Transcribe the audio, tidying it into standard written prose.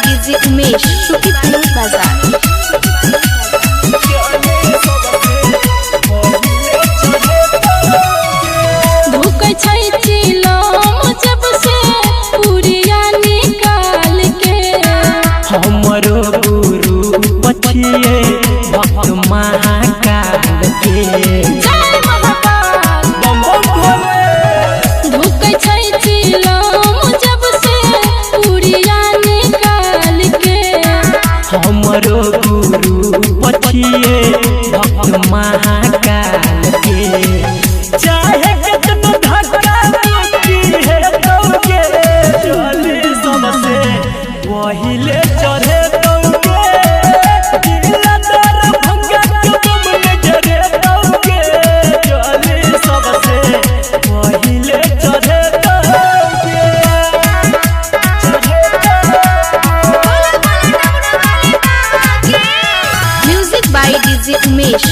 DJ Umesh Shukipur बाजार। हमरो गुरु पछिए भक्त महाकाल के जय महाकाल धुकै छै चिलम जब से उड़िया निकाल के। हमरो गुरु पछिए भक्त महाकाल के चाहे कितना धक्का मुक्की है तोके चली सबसे वहिले चढ़े तोके दिला दर भंगा कदम में गिरे तोके चली सबसे वहिले चढ़े तोके म्यूजिक बाय डीजे उमेश।